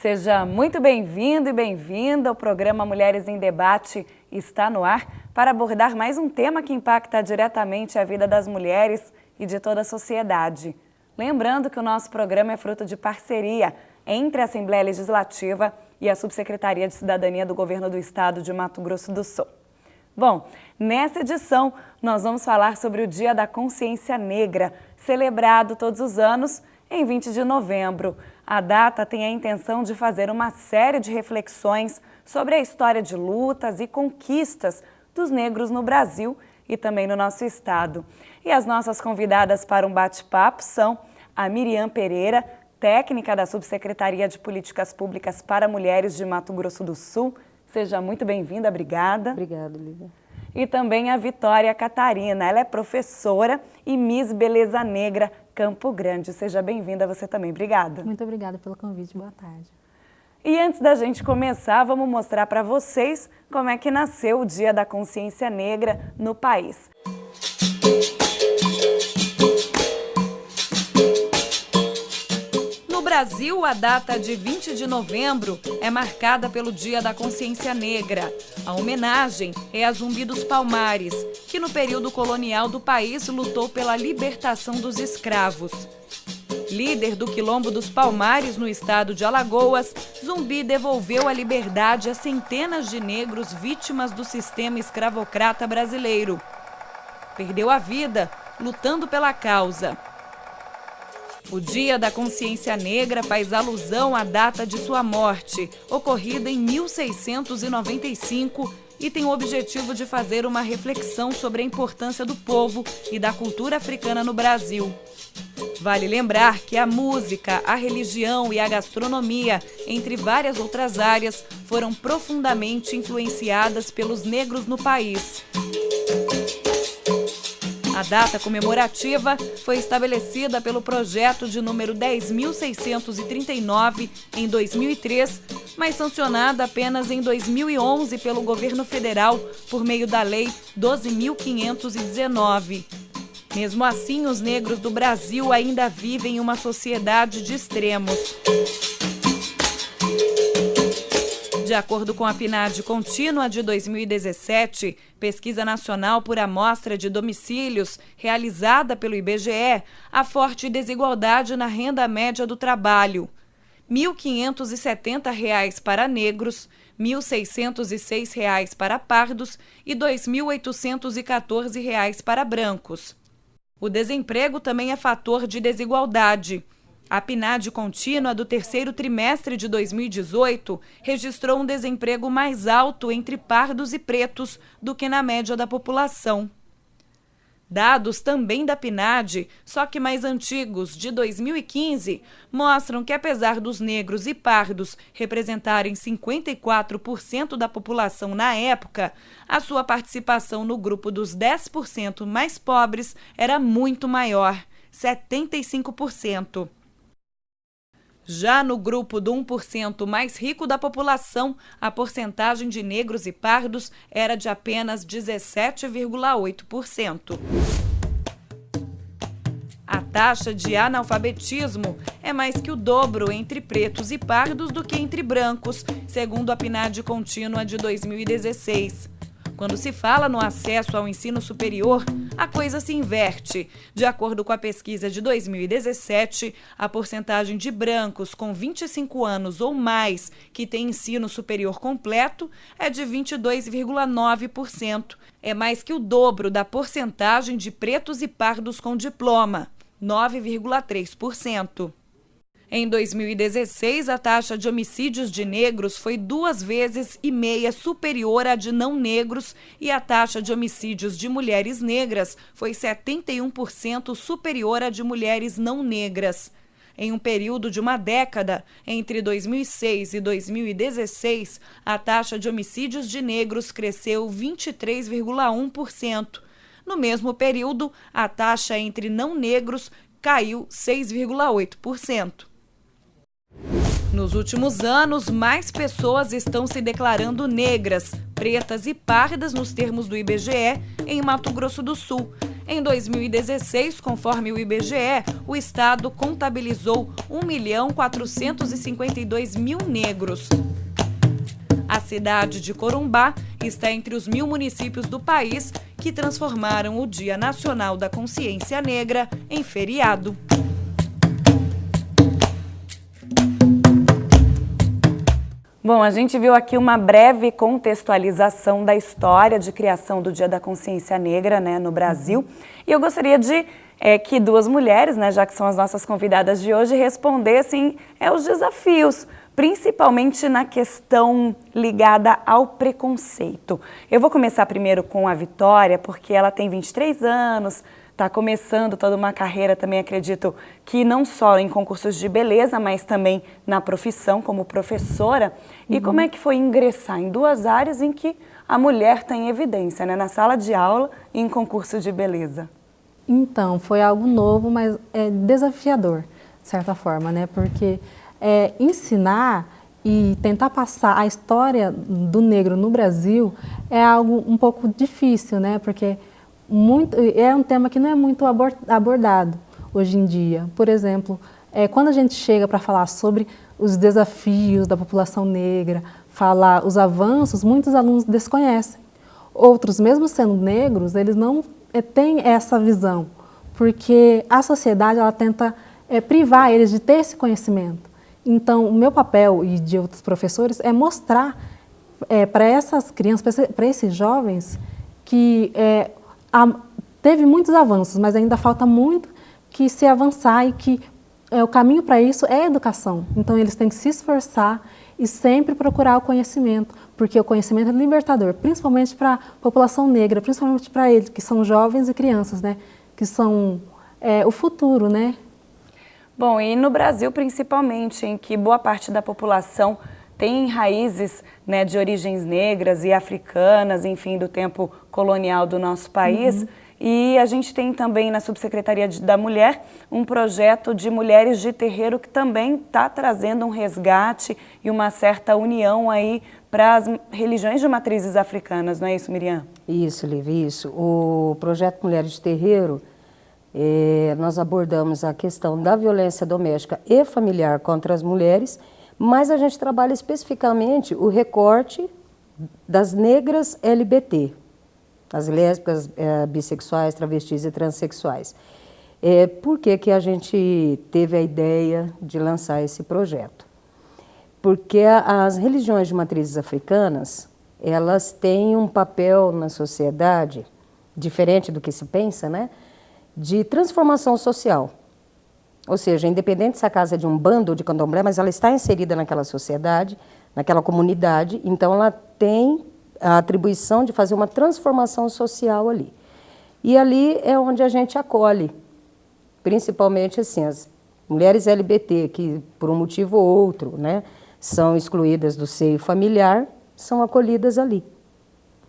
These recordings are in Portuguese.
Seja muito bem-vindo e bem-vinda. O programa Mulheres em Debate está no ar para abordar mais um tema que impacta diretamente a vida das mulheres e de toda a sociedade. Lembrando que o nosso programa é fruto de parceria entre a Assembleia Legislativa e a Subsecretaria de Cidadania do Governo do Estado de Mato Grosso do Sul. Bom, nessa edição nós vamos falar sobre o Dia da Consciência Negra, celebrado todos os anos em 20 de novembro. A data tem a intenção de fazer uma série de reflexões sobre a história de lutas e conquistas dos negros no Brasil e também no nosso estado. E as nossas convidadas para um bate-papo são a Miriam Pereira, técnica da Subsecretaria de Políticas Públicas para Mulheres de Mato Grosso do Sul. Seja muito bem-vinda, obrigada. Obrigada, Lívia. E também a Vitória Catarina, ela é professora e Miss Beleza Negra Campo Grande. Seja bem-vinda você também, obrigada. Muito obrigada pelo convite, boa tarde. E antes da gente começar, vamos mostrar para vocês como é que nasceu o Dia da Consciência Negra no país. No Brasil, a data de 20 de novembro é marcada pelo Dia da Consciência Negra. A homenagem é a Zumbi dos Palmares, que no período colonial do país lutou pela libertação dos escravos. Líder do Quilombo dos Palmares, no estado de Alagoas, Zumbi devolveu a liberdade a centenas de negros vítimas do sistema escravocrata brasileiro. Perdeu a vida lutando pela causa. O Dia da Consciência Negra faz alusão à data de sua morte, ocorrida em 1695, e tem o objetivo de fazer uma reflexão sobre a importância do povo e da cultura africana no Brasil. Vale lembrar que a música, a religião e a gastronomia, entre várias outras áreas, foram profundamente influenciadas pelos negros no país. A data comemorativa foi estabelecida pelo projeto de número 10.639 em 2003, mas sancionada apenas em 2011 pelo governo federal por meio da Lei 12.519. Mesmo assim, os negros do Brasil ainda vivem em uma sociedade de extremos. De acordo com a PNAD contínua de 2017, pesquisa nacional por amostra de domicílios realizada pelo IBGE, há forte desigualdade na renda média do trabalho. R$ 1.570 para negros, R$ 1.606 para pardos e R$ 2.814 para brancos. O desemprego também é fator de desigualdade. A PNAD contínua do terceiro trimestre de 2018 registrou um desemprego mais alto entre pardos e pretos do que na média da população. Dados também da PNAD, só que mais antigos, de 2015, mostram que apesar dos negros e pardos representarem 54% da população na época, a sua participação no grupo dos 10% mais pobres era muito maior, 75%. Já no grupo do 1% mais rico da população, a porcentagem de negros e pardos era de apenas 17,8%. A taxa de analfabetismo é mais que o dobro entre pretos e pardos do que entre brancos, segundo a PNAD contínua de 2016. Quando se fala no acesso ao ensino superior, a coisa se inverte. De acordo com a pesquisa de 2017, a porcentagem de brancos com 25 anos ou mais que têm ensino superior completo é de 22,9%. É mais que o dobro da porcentagem de pretos e pardos com diploma, 9,3%. Em 2016, a taxa de homicídios de negros foi 2,5 vezes superior à de não negros e a taxa de homicídios de mulheres negras foi 71% superior à de mulheres não negras. Em um período de uma década, entre 2006 e 2016, a taxa de homicídios de negros cresceu 23,1%. No mesmo período, a taxa entre não negros caiu 6,8%. Nos últimos anos, mais pessoas estão se declarando negras, pretas e pardas nos termos do IBGE em Mato Grosso do Sul. Em 2016, conforme o IBGE, o estado contabilizou 1.452.000 negros. A cidade de Corumbá está entre os 1.000 municípios do país que transformaram o Dia Nacional da Consciência Negra em feriado. Bom, a gente viu aqui uma breve contextualização da história de criação do Dia da Consciência Negra, né, no Brasil. E eu gostaria de que duas mulheres, né, já que são as nossas convidadas de hoje, respondessem os desafios, principalmente na questão ligada ao preconceito. Eu vou começar primeiro com a Vitória, porque ela tem 23 anos, está começando toda uma carreira também, acredito, que não só em concursos de beleza, mas também na profissão como professora. E como é que foi ingressar em duas áreas em que a mulher está em evidência, né? Na sala de aula e em concurso de beleza? Então, foi algo novo, mas desafiador, de certa forma, né? Porque ensinar e tentar passar a história do negro no Brasil é algo um pouco difícil, né? Porque é um tema que não é muito abordado hoje em dia. Por exemplo, quando a gente chega para falar sobre os desafios da população negra, falar os avanços, muitos alunos desconhecem. Outros, mesmo sendo negros, eles não têm essa visão, porque a sociedade ela tenta privar eles de ter esse conhecimento. Então, o meu papel e de outros professores é mostrar para essas crianças, para esses jovens, que teve muitos avanços, mas ainda falta muito que se avançar e que o caminho para isso é a educação. Então, eles têm que se esforçar e sempre procurar o conhecimento, porque o conhecimento é libertador, principalmente para a população negra, principalmente para eles, que são jovens e crianças, né? Que são o futuro, né? Bom, e no Brasil, principalmente, em que boa parte da população tem raízes, né, de origens negras e africanas, enfim, do tempo colonial do nosso país. E a gente tem também na Subsecretaria da Mulher um projeto de mulheres de terreiro que também está trazendo um resgate e uma certa união aí para as religiões de matrizes africanas, não é isso, Miriam? Isso, Livi, isso. O projeto Mulheres de Terreiro, nós abordamos a questão da violência doméstica e familiar contra as mulheres, mas a gente trabalha especificamente o recorte das negras LGBT, as lésbicas, bissexuais, travestis e transexuais. Por que a gente teve a ideia de lançar esse projeto? Porque as religiões de matrizes africanas, elas têm um papel na sociedade, diferente do que se pensa, né, de transformação social. Ou seja, independente se a casa é de um bando ou de candomblé, mas ela está inserida naquela sociedade, naquela comunidade, então ela tem a atribuição de fazer uma transformação social ali. E ali é onde a gente acolhe, principalmente assim, as mulheres LGBT, que por um motivo ou outro, né, são excluídas do seio familiar, são acolhidas ali.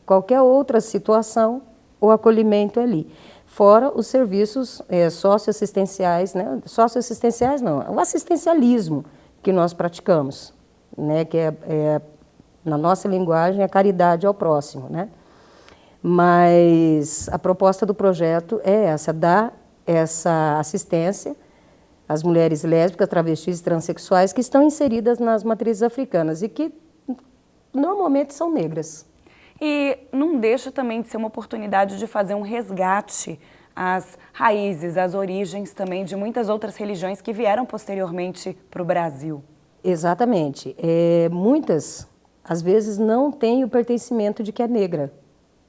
Qualquer outra situação, o acolhimento é ali. Fora os serviços socioassistenciais, né? Socioassistenciais não, o assistencialismo que nós praticamos, né? Que na nossa linguagem, a caridade ao próximo, né? Mas a proposta do projeto é essa, dar essa assistência às mulheres lésbicas, travestis e transexuais que estão inseridas nas matrizes africanas e que normalmente são negras. E não deixa também de ser uma oportunidade de fazer um resgate às raízes, às origens também de muitas outras religiões que vieram posteriormente para o Brasil. Exatamente. Muitas, às vezes, não têm o pertencimento de que é negra.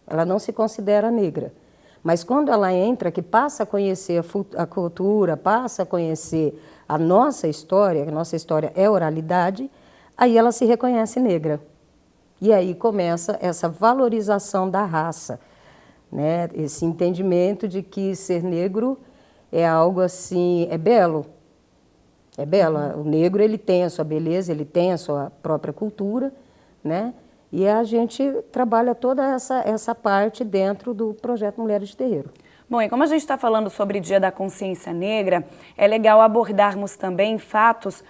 Ela não se considera negra. Mas quando ela entra, que passa a conhecer a cultura, passa a conhecer a nossa história é oralidade, aí ela se reconhece negra. E aí começa essa valorização da raça, né? Esse entendimento de que ser negro é algo assim, é belo. É belo. O negro ele tem a sua beleza, ele tem a sua própria cultura, né? E a gente trabalha toda essa parte dentro do projeto Mulheres de Terreiro. Bom, e como a gente está falando sobre Dia da Consciência Negra, é legal abordarmos também fatos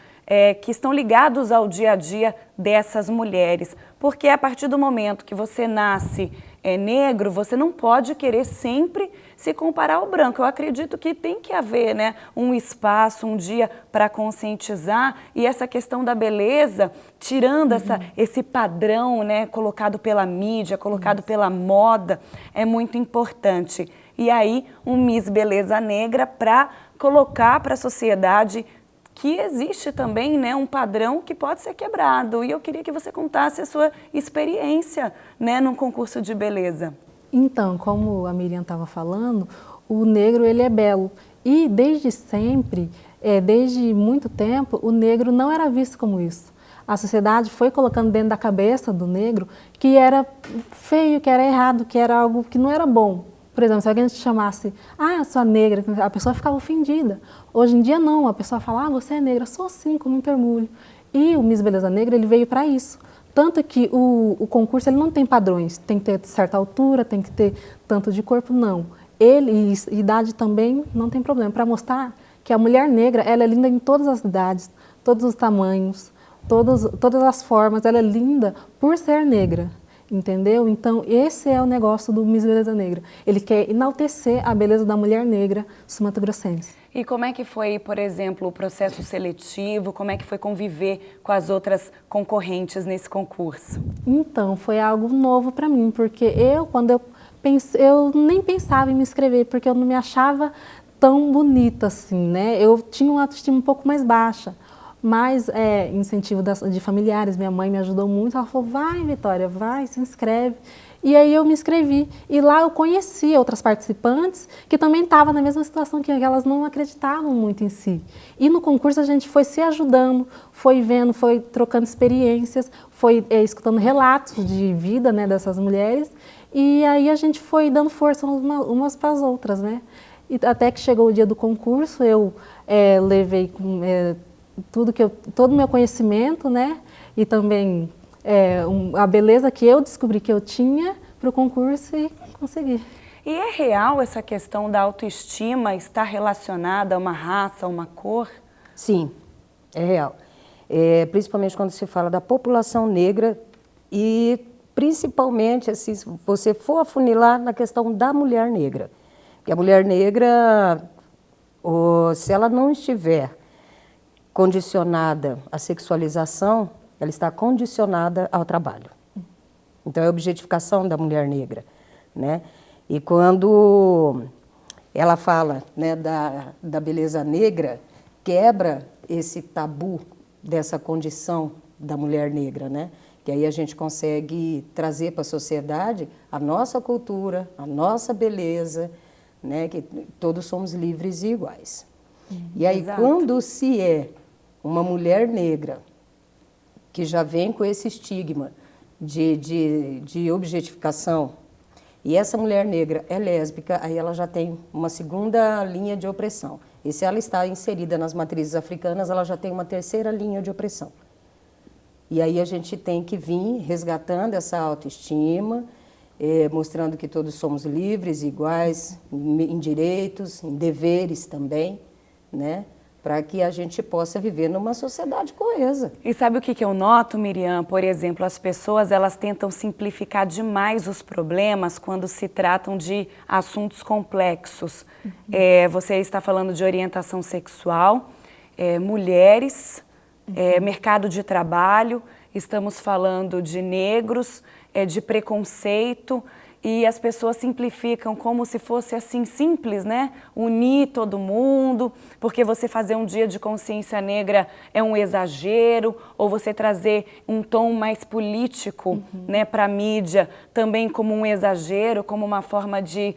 que estão ligados ao dia a dia dessas mulheres. Porque a partir do momento que você nasce negro, você não pode querer sempre se comparar ao branco. Eu acredito que tem que haver, né, um espaço, um dia para conscientizar, e essa questão da beleza, tirando esse padrão, né, colocado pela mídia, colocado pela moda, é muito importante. E aí, um Miss Beleza Negra para colocar para a sociedade que existe também, né, um padrão que pode ser quebrado. E eu queria que você contasse a sua experiência, né, num concurso de beleza. Então, como a Miriam estava falando, o negro ele é belo. E desde sempre, desde muito tempo, o negro não era visto como isso. A sociedade foi colocando dentro da cabeça do negro que era feio, que era errado, que era algo que não era bom. Por exemplo, se alguém te chamasse, eu sou negra, a pessoa ficava ofendida. Hoje em dia não, a pessoa fala, você é negra, sou sim, com muito orgulho. E o Miss Beleza Negra, ele veio para isso. Tanto que o concurso ele não tem padrões, tem que ter certa altura, tem que ter tanto de corpo, não. Ele, e idade também, não tem problema, para mostrar que a mulher negra, ela é linda em todas as idades, todos os tamanhos, todas as formas, ela é linda por ser negra. Entendeu? Então, esse é o negócio do Miss Beleza Negra. Ele quer enaltecer a beleza da mulher negra sul-mato-grossense. E como é que foi, por exemplo, o processo seletivo? Como é que foi conviver com as outras concorrentes nesse concurso? Então, foi algo novo para mim, porque quando eu pensei, eu nem pensava em me inscrever, porque eu não me achava tão bonita assim, né? Eu tinha uma autoestima um pouco mais baixa. Mas incentivo de familiares, minha mãe me ajudou muito, ela falou, vai Vitória, vai, se inscreve. E aí eu me inscrevi, e lá eu conheci outras participantes que também estavam na mesma situação que elas não acreditavam muito em si. E no concurso a gente foi se ajudando, foi vendo, foi trocando experiências, foi escutando relatos de vida, né, dessas mulheres, e aí a gente foi dando força umas para as outras, né. E até que chegou o dia do concurso, eu levei todo o meu conhecimento, né, e também a beleza que eu descobri que eu tinha para o concurso e consegui. E é real essa questão da autoestima estar relacionada a uma raça, a uma cor? Sim, é real. Principalmente quando se fala da população negra e principalmente, assim, se você for afunilar na questão da mulher negra. Porque a mulher negra, se ela não estiver condicionada à sexualização, ela está condicionada ao trabalho. Então, é a objetificação da mulher negra, né? E quando ela fala, né, da beleza negra, quebra esse tabu dessa condição da mulher negra, né? Que aí a gente consegue trazer para a sociedade a nossa cultura, a nossa beleza, né? Que todos somos livres e iguais. E aí, exato. Quando se é uma mulher negra que já vem com esse estigma de objetificação, e essa mulher negra é lésbica, aí ela já tem uma segunda linha de opressão. E se ela está inserida nas matrizes africanas, ela já tem uma terceira linha de opressão. E aí a gente tem que vir resgatando essa autoestima, mostrando que todos somos livres, iguais, em direitos, em deveres também, né? Para que a gente possa viver numa sociedade coesa. E sabe o que eu noto, Miriam? Por exemplo, as pessoas elas tentam simplificar demais os problemas quando se tratam de assuntos complexos. Você está falando de orientação sexual, mulheres, mercado de trabalho, estamos falando de negros, de preconceito, e as pessoas simplificam como se fosse assim simples, né? Unir todo mundo, porque você fazer um dia de consciência negra é um exagero, ou você trazer um tom mais político, né, para a mídia também como um exagero, como uma forma de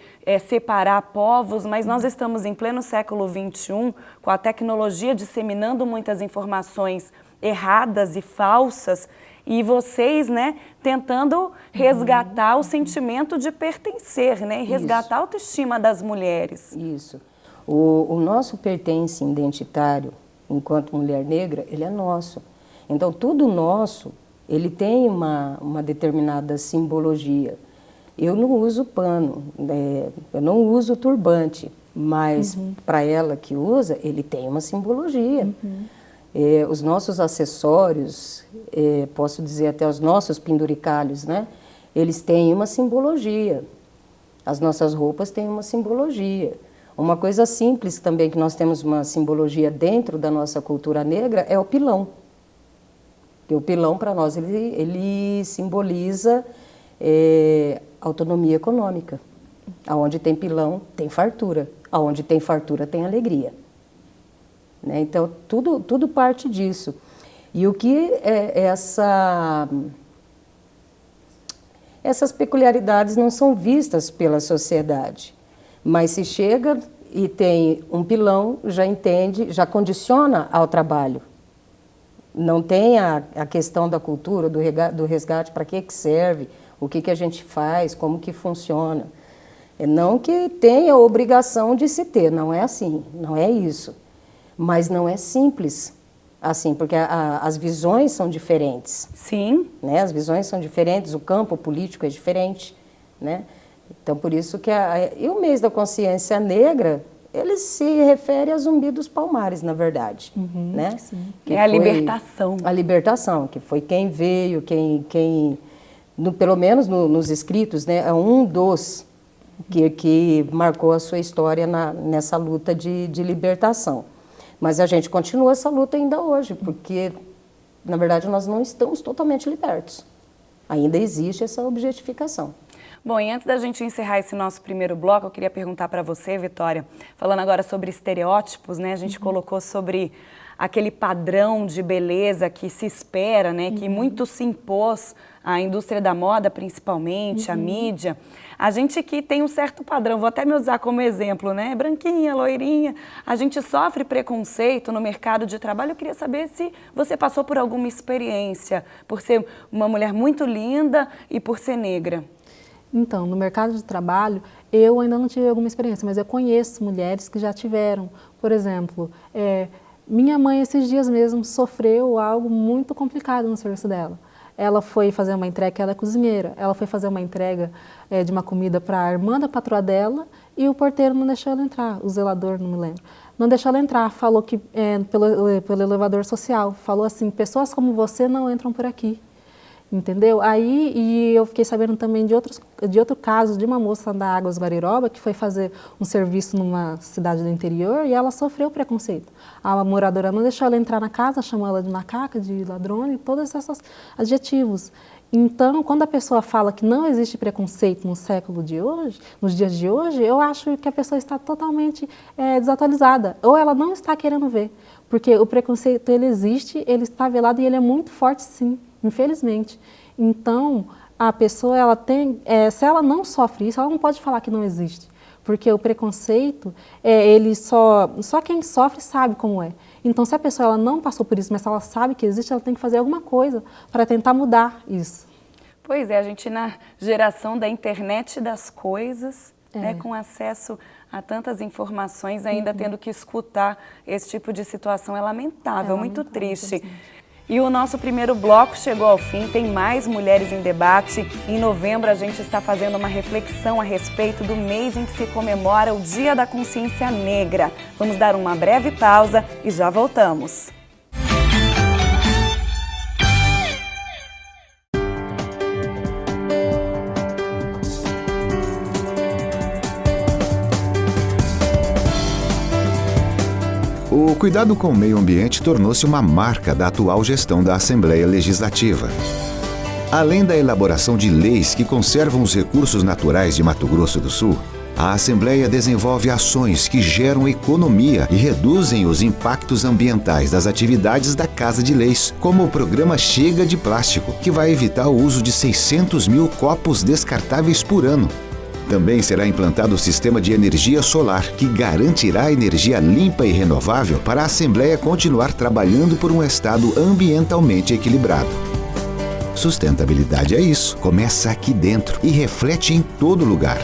separar povos, mas nós estamos em pleno século XXI, com a tecnologia disseminando muitas informações erradas e falsas, e vocês, né, tentando resgatar o sentimento de pertencer, né, e resgatar a autoestima das mulheres. Isso. O nosso pertence identitário, enquanto mulher negra, ele é nosso. Então, tudo nosso, ele tem uma determinada simbologia. Eu não uso pano, eu não uso turbante, mas para ela que usa, ele tem uma simbologia. Os nossos acessórios, posso dizer até os nossos penduricalhos, né? Eles têm uma simbologia. As nossas roupas têm uma simbologia. Uma coisa simples também que nós temos uma simbologia dentro da nossa cultura negra é o pilão. E o pilão, para nós, ele simboliza autonomia econômica. Aonde tem pilão, tem fartura. Aonde tem fartura, tem alegria. Né? Então, tudo parte disso. E o que essas peculiaridades não são vistas pela sociedade. Mas se chega e tem um pilão, já entende, já condiciona ao trabalho. Não tem a questão da cultura, do resgate, para que serve, o que a gente faz, como que funciona. Não que tenha a obrigação de se ter, não é assim, não é isso. Mas não é simples assim, porque as visões são diferentes. Sim. Né? As visões são diferentes, o campo político é diferente, né? Então, por isso que e o mês da consciência negra, ele se refere a Zumbi dos Palmares, na verdade. Né? Que é a libertação. A libertação, que foi quem veio, pelo menos nos escritos, né, é um dos que marcou a sua história nessa luta de libertação. Mas a gente continua essa luta ainda hoje, porque, na verdade, nós não estamos totalmente libertos. Ainda existe essa objetificação. Bom, e antes da gente encerrar esse nosso primeiro bloco, eu queria perguntar para você, Vitória, falando agora sobre estereótipos, né? A gente colocou sobre aquele padrão de beleza que se espera, né? Que muito se impôs à indústria da moda, principalmente, à mídia. A gente aqui tem um certo padrão, vou até me usar como exemplo, né? Branquinha, loirinha. A gente sofre preconceito no mercado de trabalho. Eu queria saber se você passou por alguma experiência, por ser uma mulher muito linda e por ser negra. Então, no mercado de trabalho, eu ainda não tive alguma experiência, mas eu conheço mulheres que já tiveram. Por exemplo, minha mãe esses dias mesmo sofreu algo muito complicado no serviço dela. Ela foi fazer uma entrega, ela é cozinheira, ela foi fazer uma entrega de uma comida para a irmã da patroa dela e o porteiro não deixou ela entrar, o zelador, não me lembro. Não deixou ela entrar, falou que pelo elevador social, falou assim, pessoas como você não entram por aqui. Entendeu? Aí, e eu fiquei sabendo também de outro caso de uma moça da Águas Guariroba que foi fazer um serviço numa cidade do interior e ela sofreu preconceito. A moradora não deixou ela entrar na casa, chamou ela de macaca, de ladrona e todos esses adjetivos. Então, quando a pessoa fala que não existe preconceito no século de hoje, nos dias de hoje, eu acho que a pessoa está totalmente desatualizada ou ela não está querendo ver, porque o preconceito ele existe, ele está velado e ele é muito forte, sim. Infelizmente. Então, a pessoa, ela tem, se ela não sofre isso, ela não pode falar que não existe. Porque o preconceito, ele só quem sofre sabe como é. Então, se a pessoa ela não passou por isso, mas ela sabe que existe, ela tem que fazer alguma coisa para tentar mudar isso. Pois é, a gente na geração da internet das coisas, né, com acesso a tantas informações, ainda tendo que escutar esse tipo de situação é lamentável, muito triste. E o nosso primeiro bloco chegou ao fim, tem mais Mulheres em Debate. Em novembro a gente está fazendo uma reflexão a respeito do mês em que se comemora o Dia da Consciência Negra. Vamos dar uma breve pausa e já voltamos. O cuidado com o meio ambiente tornou-se uma marca da atual gestão da Assembleia Legislativa. Além da elaboração de leis que conservam os recursos naturais de Mato Grosso do Sul, a Assembleia desenvolve ações que geram economia e reduzem os impactos ambientais das atividades da Casa de Leis, como o programa Chega de Plástico, que vai evitar o uso de 600 mil copos descartáveis por ano. Também será implantado o sistema de energia solar, que garantirá energia limpa e renovável para a Assembleia continuar trabalhando por um estado ambientalmente equilibrado. Sustentabilidade é isso, começa aqui dentro e reflete em todo lugar.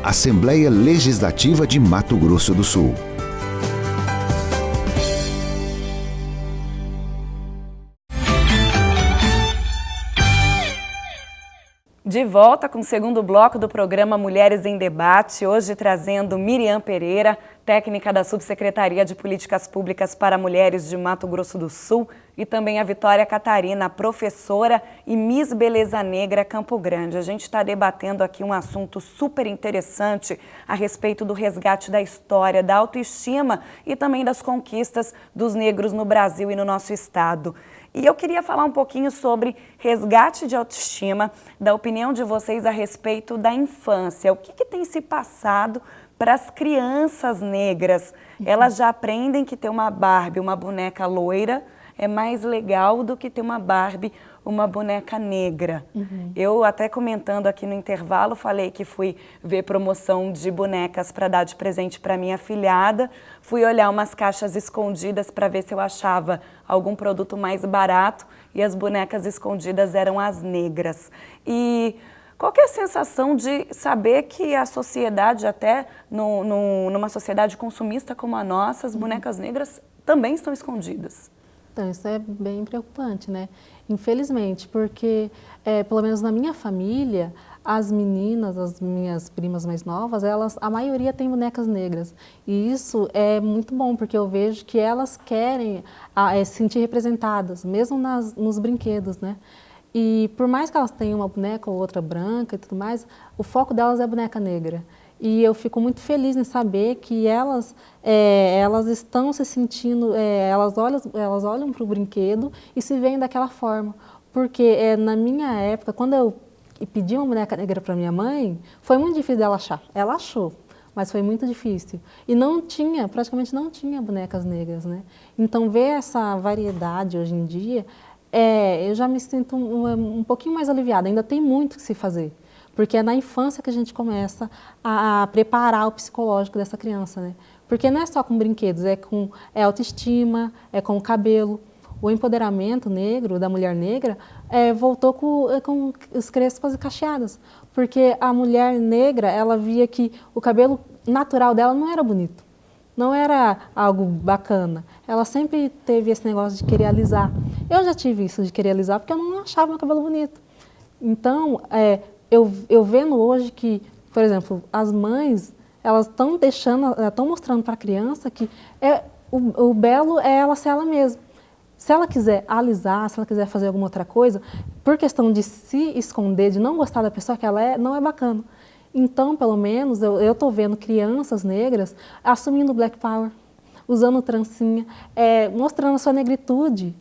Assembleia Legislativa de Mato Grosso do Sul. De volta com o segundo bloco do programa Mulheres em Debate, hoje trazendo Miriam Pereira, técnica da Subsecretaria de Políticas Públicas para Mulheres de Mato Grosso do Sul, e também a Vitória Catarina, professora e Miss Beleza Negra Campo Grande. A gente está debatendo aqui um assunto super interessante a respeito do resgate da história, da autoestima e também das conquistas dos negros no Brasil e no nosso estado. E eu queria falar um pouquinho sobre resgate de autoestima, da opinião de vocês a respeito da infância. O que tem se passado para as crianças negras? Elas já aprendem que ter uma Barbie, uma boneca loira, é mais legal do que ter uma Barbie, uma boneca negra. Eu até comentando aqui no intervalo, falei que fui ver promoção de bonecas para dar de presente para minha afilhada, fui olhar umas caixas escondidas para ver se eu achava algum produto mais barato e as bonecas escondidas eram as negras. E qual que é a sensação de saber que a sociedade, até numa sociedade consumista como a nossa, as bonecas negras também estão escondidas? Então, isso é bem preocupante, né? Infelizmente, porque, pelo menos na minha família, as meninas, as minhas primas mais novas, a maioria tem bonecas negras. E isso é muito bom, porque eu vejo que elas querem se sentir representadas, mesmo nos brinquedos, né? E por mais que elas tenham uma boneca ou outra branca e tudo mais, o foco delas é a boneca negra. E eu fico muito feliz em saber que elas estão se sentindo, elas olham para o brinquedo e se veem daquela forma. Porque na minha época, quando eu pedi uma boneca negra para minha mãe, foi muito difícil dela achar. Ela achou, mas foi muito difícil. E praticamente não tinha bonecas negras, né? Então ver essa variedade hoje em dia, eu já me sinto um pouquinho mais aliviada. Ainda tem muito que se fazer. Porque é na infância que a gente começa a preparar o psicológico dessa criança, né? Porque não é só com brinquedos, é com autoestima, é com o cabelo. O empoderamento negro, da mulher negra, voltou com os crespas e cacheadas. Porque a mulher negra, ela via que o cabelo natural dela não era bonito. Não era algo bacana. Ela sempre teve esse negócio de querer alisar. Eu já tive isso de querer alisar porque eu não achava meu cabelo bonito. Então, eu vendo hoje que, por exemplo, as mães, elas estão mostrando para a criança que o belo é ela ser ela mesma. Se ela quiser alisar, se ela quiser fazer alguma outra coisa, por questão de se esconder, de não gostar da pessoa que ela é, não é bacana. Então, pelo menos, eu estou vendo crianças negras assumindo Black Power, usando trancinha, mostrando a sua negritude,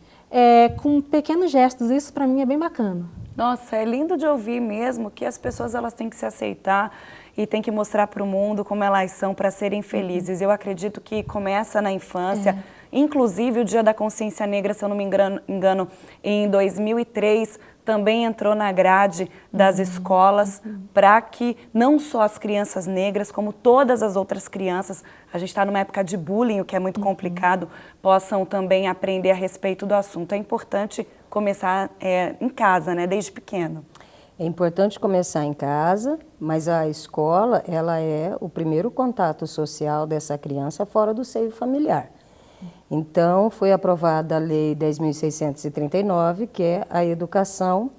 com pequenos gestos. Isso, para mim, é bem bacana. Nossa, é lindo de ouvir mesmo que as pessoas elas têm que se aceitar e têm que mostrar para o mundo como elas são para serem felizes. Eu acredito que começa na infância, inclusive o Dia da Consciência Negra, se eu não me engano, em 2003, também entrou na grade das escolas para que não só as crianças negras, como todas as outras crianças, a gente está numa época de bullying, o que é muito complicado, possam também aprender a respeito do assunto. É importante começar em casa, né, desde pequeno. É importante começar em casa, mas a escola, ela é o primeiro contato social dessa criança fora do seio familiar. Então, foi aprovada a Lei 10.639, que é a educação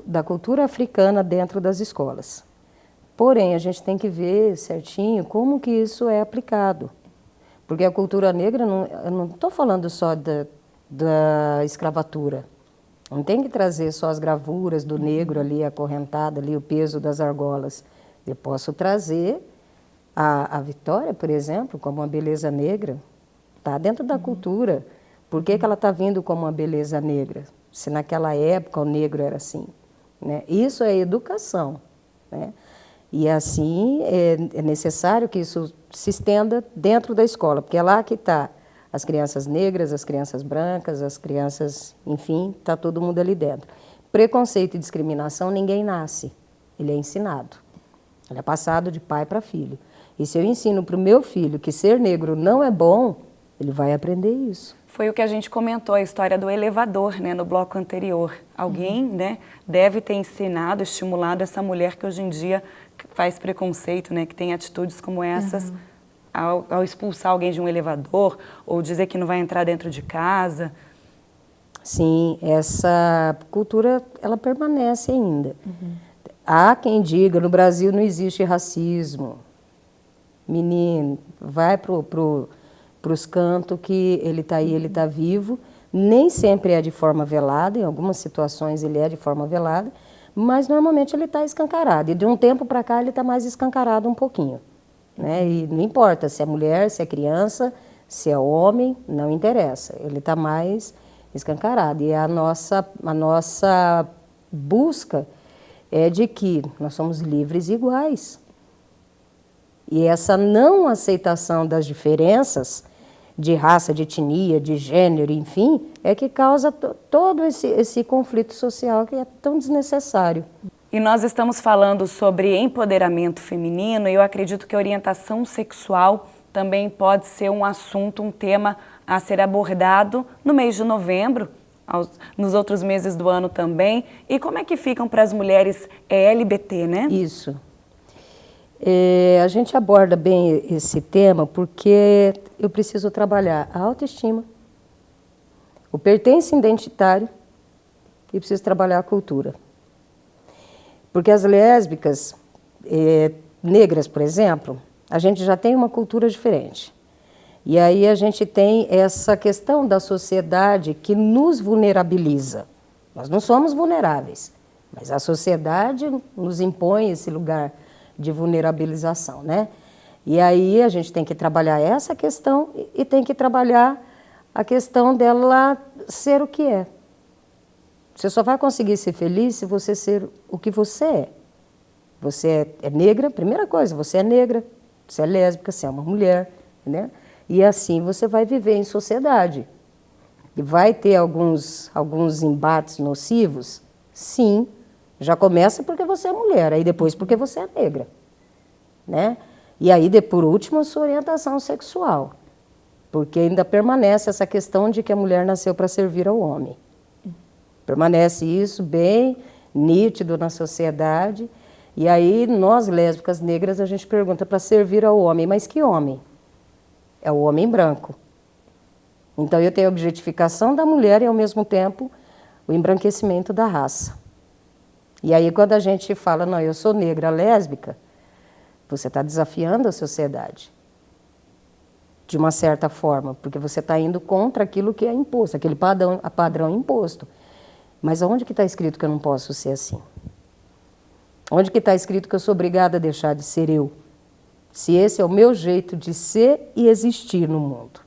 da cultura africana dentro das escolas. Porém, a gente tem que ver certinho como que isso é aplicado. Porque a cultura negra, eu não estou falando só da escravatura. Não tem que trazer só as gravuras do negro ali, acorrentado ali, o peso das argolas. Eu posso trazer a Vitória, por exemplo, como uma beleza negra. Está dentro da cultura. Por que ela está vindo como uma beleza negra? Se naquela época o negro era assim, né? Isso é educação, né? E assim é necessário que isso se estenda dentro da escola, porque é lá que está as crianças negras, as crianças brancas, as crianças, enfim, está todo mundo ali dentro. Preconceito e discriminação, ninguém nasce, ele é ensinado. Ele é passado de pai para filho. E se eu ensino para o meu filho que ser negro não é bom, ele vai aprender isso. Foi o que a gente comentou, a história do elevador, né, no bloco anterior. Alguém, né, deve ter ensinado, estimulado essa mulher que hoje em dia faz preconceito, né, que tem atitudes como essas, ao expulsar alguém de um elevador ou dizer que não vai entrar dentro de casa. Sim, essa cultura, ela permanece ainda. Há quem diga, no Brasil não existe racismo. menino, vai pros cantos que ele está aí, ele está vivo. Nem sempre é de forma velada, em algumas situações ele é de forma velada, mas normalmente ele está escancarado. E de um tempo para cá ele está mais escancarado um pouquinho, né? E não importa se é mulher, se é criança, se é homem, não interessa. Ele está mais escancarado. E a nossa busca é de que nós somos livres e iguais. E essa não aceitação das diferenças de raça, de etnia, de gênero, enfim, é que causa todo esse conflito social que é tão desnecessário. E nós estamos falando sobre empoderamento feminino e eu acredito que a orientação sexual também pode ser um assunto, um tema a ser abordado no mês de novembro, nos outros meses do ano também. E como é que ficam para as mulheres LGBT, né? Isso. A gente aborda bem esse tema porque eu preciso trabalhar a autoestima, o pertence identitário e preciso trabalhar a cultura. Porque as lésbicas negras, por exemplo, a gente já tem uma cultura diferente. E aí a gente tem essa questão da sociedade que nos vulnerabiliza. Nós não somos vulneráveis, mas a sociedade nos impõe esse lugar de vulnerabilização, né? E aí a gente tem que trabalhar essa questão e tem que trabalhar a questão dela ser o que é. Você só vai conseguir ser feliz se você ser o que você é. Você é negra, primeira coisa, você é negra, você é lésbica, você é uma mulher, né? E assim você vai viver em sociedade. E vai ter alguns embates nocivos? Sim. Já começa porque você é mulher, aí depois porque você é negra, né? E aí, por último, a sua orientação sexual, porque ainda permanece essa questão de que a mulher nasceu para servir ao homem. Permanece isso bem nítido na sociedade, e aí nós, lésbicas negras, a gente pergunta para servir ao homem, mas que homem? É o homem branco. Então eu tenho a objetificação da mulher e, ao mesmo tempo, o embranquecimento da raça. E aí, quando a gente fala, não, eu sou negra lésbica, você está desafiando a sociedade, de uma certa forma, porque você está indo contra aquilo que é imposto, aquele padrão imposto. Mas onde que está escrito que eu não posso ser assim? Onde que está escrito que eu sou obrigada a deixar de ser eu? Se esse é o meu jeito de ser e existir no mundo.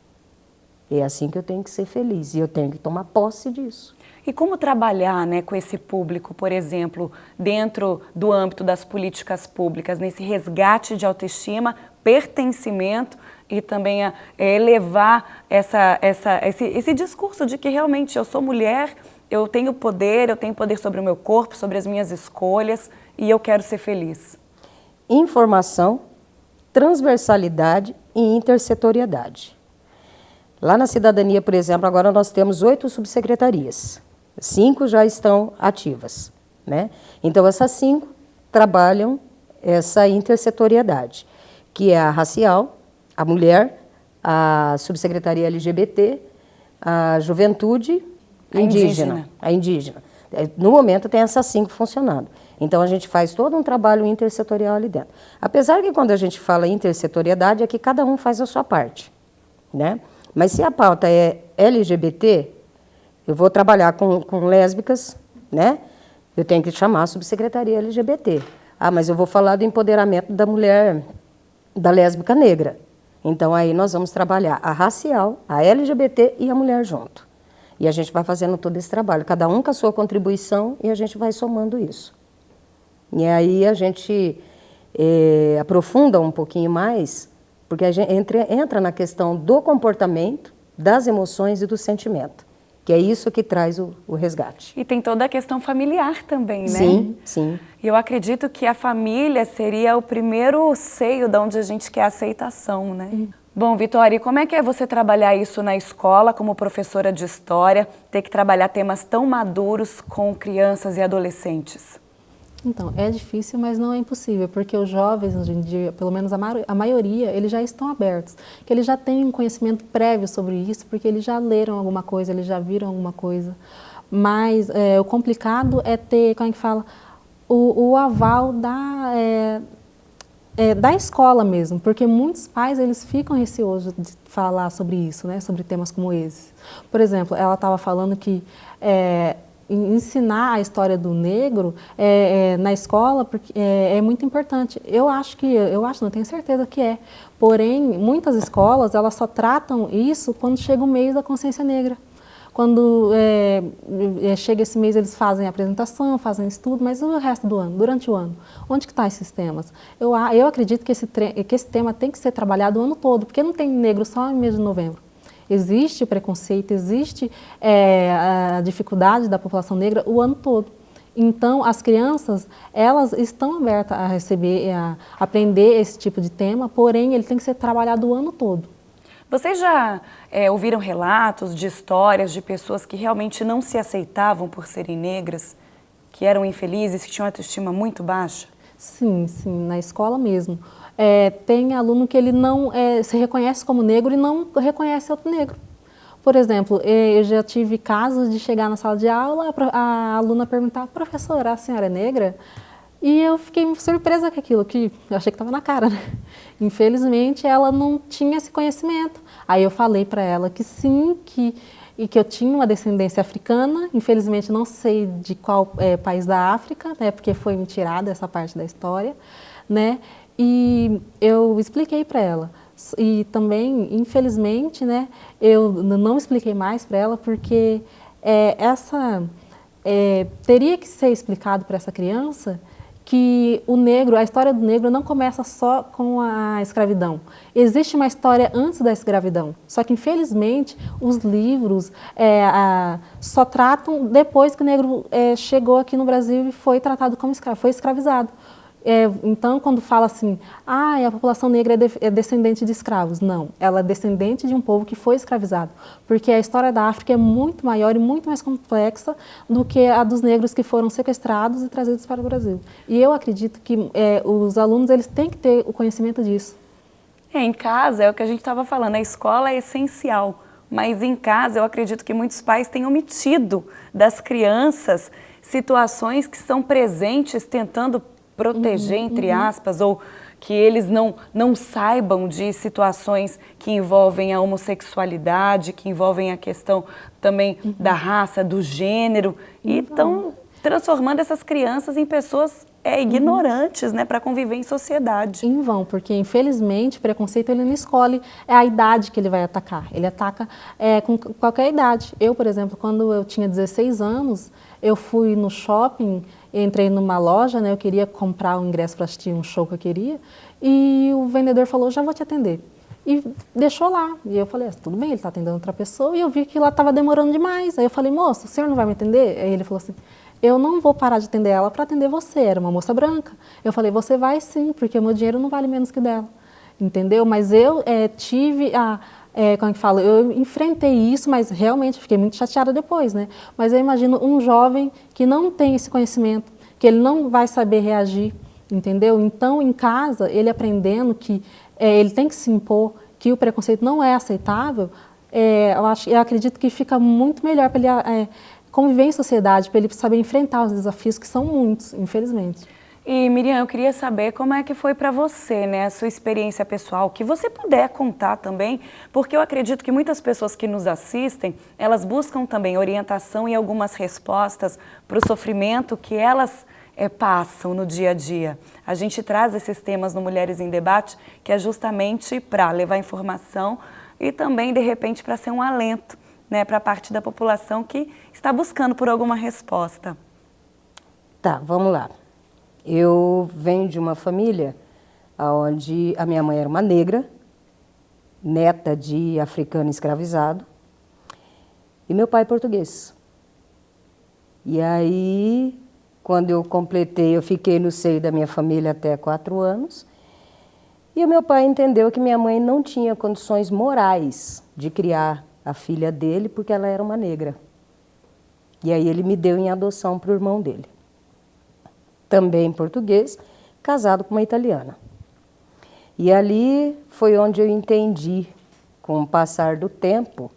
É assim que eu tenho que ser feliz, e eu tenho que tomar posse disso. E como trabalhar, né, com esse público, por exemplo, dentro do âmbito das políticas públicas, nesse resgate de autoestima, pertencimento e também elevar esse discurso de que realmente eu sou mulher, eu tenho poder sobre o meu corpo, sobre as minhas escolhas e eu quero ser feliz. Informação, transversalidade e intersetoriedade. Lá na cidadania, por exemplo, agora nós temos 8 subsecretarias. 5 já estão ativas, né? Então, essas 5 trabalham essa intersetoriedade, que é a racial, a mulher, a subsecretaria LGBT, a juventude indígena. A indígena. No momento tem essas 5 funcionando. Então, a gente faz todo um trabalho intersetorial ali dentro. Apesar que quando a gente fala intersetoriedade, é que cada um faz a sua parte, né? Mas se a pauta é LGBT, eu vou trabalhar com lésbicas, né? Eu tenho que chamar a subsecretaria LGBT. Ah, mas eu vou falar do empoderamento da mulher, da lésbica negra. Então, aí nós vamos trabalhar a racial, a LGBT e a mulher junto. E a gente vai fazendo todo esse trabalho, cada um com a sua contribuição, e a gente vai somando isso. E aí a gente aprofunda um pouquinho mais, porque a gente entra na questão do comportamento, das emoções e do sentimento, que é isso que traz o resgate. E tem toda a questão familiar também, né? Sim, sim. E eu acredito que a família seria o primeiro seio de onde a gente quer a aceitação, né? Bom, Vitória, e como é que é você trabalhar isso na escola como professora de história, ter que trabalhar temas tão maduros com crianças e adolescentes? Então, é difícil, mas não é impossível, porque os jovens, hoje em dia, pelo menos a maioria, eles já estão abertos, que eles já têm um conhecimento prévio sobre isso, porque eles já leram alguma coisa, eles já viram alguma coisa. Mas o complicado é ter, como é que fala, o aval da escola mesmo, porque muitos pais eles ficam receosos de falar sobre isso, né, sobre temas como esses. Por exemplo, ela estava falando que ensinar a história do negro na escola porque, é muito importante. Eu não tenho certeza que é. Porém, muitas escolas elas só tratam isso quando chega o mês da consciência negra. Quando chega esse mês, eles fazem apresentação, fazem estudo, mas o resto do ano, durante o ano, onde que estão esses temas? Eu acredito que esse tema tem que ser trabalhado o ano todo, porque não tem negro só no mês de novembro. Existe preconceito, existe a dificuldade da população negra o ano todo. Então, as crianças, elas estão abertas a receber, a aprender esse tipo de tema, porém, ele tem que ser trabalhado o ano todo. Vocês já ouviram relatos de histórias de pessoas que realmente não se aceitavam por serem negras, que eram infelizes, que tinham autoestima muito baixa? Sim, sim, na escola mesmo. Tem aluno que ele não se reconhece como negro e não reconhece outro negro. Por exemplo, eu já tive casos de chegar na sala de aula, a aluna perguntar: professora, a senhora é negra? E eu fiquei surpresa com aquilo, que eu achei que estava na cara, né? Infelizmente, ela não tinha esse conhecimento. Aí eu falei para ela que sim, que eu tinha uma descendência africana. Infelizmente, não sei de qual país da África, né? Porque foi me tirada essa parte da história, né? E eu expliquei para ela. E também, infelizmente, né? Eu não expliquei mais para ela porque teria que ser explicado para essa criança que a história do negro não começa só com a escravidão. Existe uma história antes da escravidão, só que infelizmente os livros só tratam depois que o negro chegou aqui no Brasil e foi tratado como escravo, foi escravizado. Então, quando fala assim, a população negra é descendente de escravos, não, ela é descendente de um povo que foi escravizado, porque a história da África é muito maior e muito mais complexa do que a dos negros que foram sequestrados e trazidos para o Brasil. E eu acredito que os alunos eles têm que ter o conhecimento disso. Em casa, é o que a gente estava falando, a escola é essencial, mas em casa eu acredito que muitos pais têm omitido das crianças situações que são presentes tentando proteger, entre aspas, ou que eles não saibam de situações que envolvem a homossexualidade, que envolvem a questão também da raça, do gênero, e estão transformando essas crianças em pessoas ignorantes, né, para conviver em sociedade. Em vão, porque infelizmente o preconceito ele não escolhe a idade que ele vai atacar, ele ataca com qualquer idade. Eu, por exemplo, quando eu tinha 16 anos, eu fui no shopping, entrei numa loja, né, eu queria comprar um ingresso para assistir um show que eu queria, e o vendedor falou: já vou te atender. E deixou lá. E eu falei: tudo bem, ele está atendendo outra pessoa, e eu vi que lá estava demorando demais. Aí eu falei: moço, o senhor não vai me atender? Aí ele falou assim: eu não vou parar de atender ela para atender você. Era uma moça branca. Eu falei: você vai sim, porque o meu dinheiro não vale menos que dela. Entendeu? Mas eu tive como é que fala? Eu enfrentei isso, mas realmente fiquei muito chateada depois, né? Mas eu imagino um jovem que não tem esse conhecimento, que ele não vai saber reagir, entendeu? Então, em casa, ele aprendendo que ele tem que se impor, que o preconceito não é aceitável, eu acredito que fica muito melhor para ele conviver em sociedade, para ele saber enfrentar os desafios, que são muitos, infelizmente. E Miriam, eu queria saber como é que foi para você, né, a sua experiência pessoal, que você puder contar também, porque eu acredito que muitas pessoas que nos assistem, elas buscam também orientação e algumas respostas para o sofrimento que elas passam no dia a dia. A gente traz esses temas no Mulheres em Debate, que é justamente para levar informação e também, de repente, para ser um alento, né, para a parte da população que está buscando por alguma resposta. Tá, vamos lá. Eu venho de uma família onde a minha mãe era uma negra, neta de africano escravizado, e meu pai português. E aí, quando eu completei, eu fiquei no seio da minha família até 4 anos, e o meu pai entendeu que minha mãe não tinha condições morais de criar a filha dele, porque ela era uma negra. E aí ele me deu em adoção para o irmão dele. Também português, casado com uma italiana. E ali foi onde eu entendi, com o passar do tempo,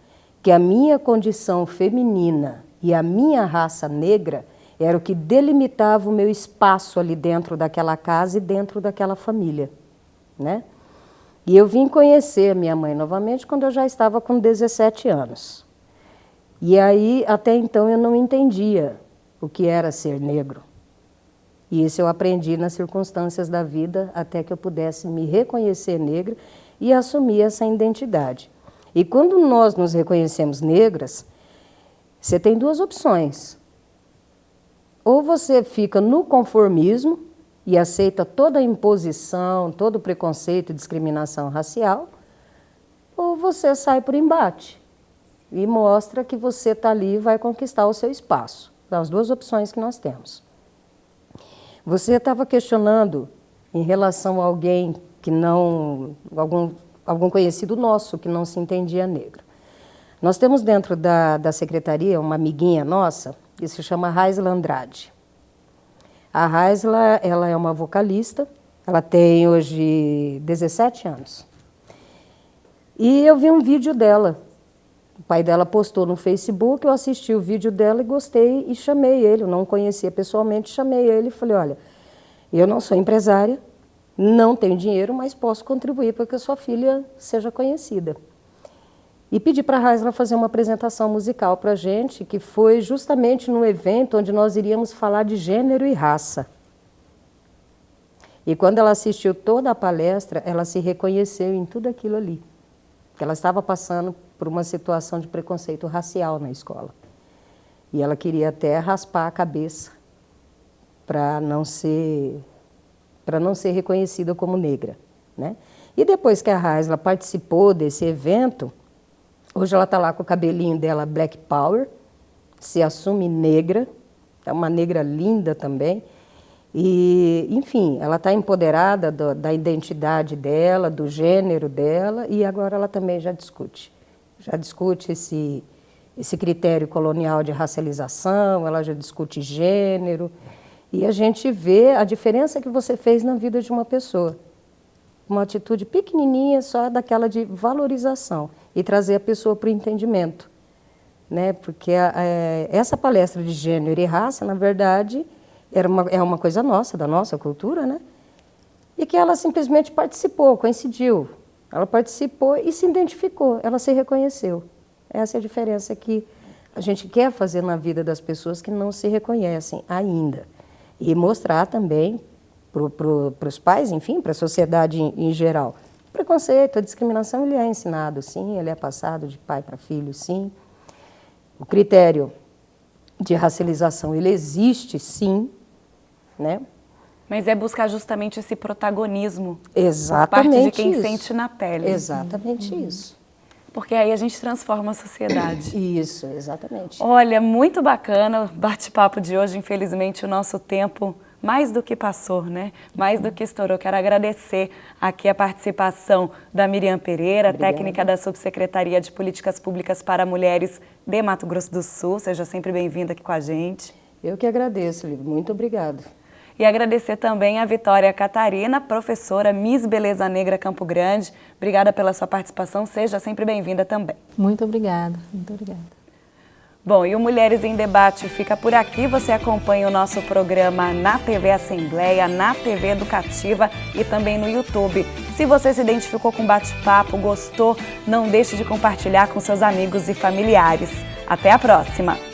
que a minha condição feminina e a minha raça negra era o que delimitava o meu espaço ali dentro daquela casa e dentro daquela família. né? E eu vim conhecer a minha mãe novamente quando eu já estava com 17 anos. E aí, até então, eu não entendia o que era ser negro. E isso eu aprendi nas circunstâncias da vida até que eu pudesse me reconhecer negra e assumir essa identidade. E quando nós nos reconhecemos negras, você tem duas opções. Ou você fica no conformismo e aceita toda a imposição, todo o preconceito e discriminação racial, ou você sai por embate e mostra que você está ali e vai conquistar o seu espaço. São as duas opções que nós temos. Você estava questionando em relação a alguém que não, algum conhecido nosso que não se entendia negro. Nós temos dentro da secretaria uma amiguinha nossa que se chama Raisla Andrade. A Raisla, ela é uma vocalista, ela tem hoje 17 anos. E eu vi um vídeo dela. O pai dela postou no Facebook, eu assisti o vídeo dela e gostei e chamei ele. Eu não conhecia pessoalmente, chamei ele e falei, olha, eu não sou empresária, não tenho dinheiro, mas posso contribuir para que a sua filha seja conhecida. E pedi para a Raisla fazer uma apresentação musical para a gente, que foi justamente no evento onde nós iríamos falar de gênero e raça. E quando ela assistiu toda a palestra, ela se reconheceu em tudo aquilo ali. Ela estava passando por uma situação de preconceito racial na escola. E ela queria até raspar a cabeça para não ser reconhecida como negra, né? E depois que a Raisla participou desse evento, hoje ela está lá com o cabelinho dela Black Power, se assume negra, é uma negra linda também. E, enfim, ela está empoderada da identidade dela, do gênero dela, e agora ela também já discute esse critério colonial de racialização, ela já discute gênero, e a gente vê a diferença que você fez na vida de uma pessoa. Uma atitude pequenininha, só daquela de valorização, e trazer a pessoa para o entendimento, né? Porque essa palestra de gênero e raça, na verdade, é uma coisa nossa, da nossa cultura, né? E que ela simplesmente participou, coincidiu. Ela participou e se identificou, ela se reconheceu. Essa é a diferença que a gente quer fazer na vida das pessoas que não se reconhecem ainda. E mostrar também para os pais, enfim, para a sociedade em geral. O preconceito, a discriminação, ele é ensinado, sim, ele é passado de pai para filho, sim. O critério de racialização, ele existe, sim, né? Mas é buscar justamente esse protagonismo. Exatamente por parte de quem isso. Sente na pele. Exatamente isso. Porque aí a gente transforma a sociedade. Isso, exatamente. Olha, muito bacana o bate-papo de hoje. Infelizmente, o nosso tempo mais do que passou, né? Mais do que estourou. Quero agradecer aqui a participação da Miriam Pereira, Obrigada. técnica da Subsecretaria de Políticas Públicas para Mulheres de Mato Grosso do Sul. Seja sempre bem-vinda aqui com a gente. Eu que agradeço, Lívia. Muito obrigada. E agradecer também a Vitória Catarina, professora Miss Beleza Negra Campo Grande. Obrigada pela sua participação, seja sempre bem-vinda também. Muito obrigada, muito obrigada. Bom, e o Mulheres em Debate fica por aqui. Você acompanha o nosso programa na TV Assembleia, na TV Educativa e também no YouTube. Se você se identificou com o bate-papo, gostou, não deixe de compartilhar com seus amigos e familiares. Até a próxima!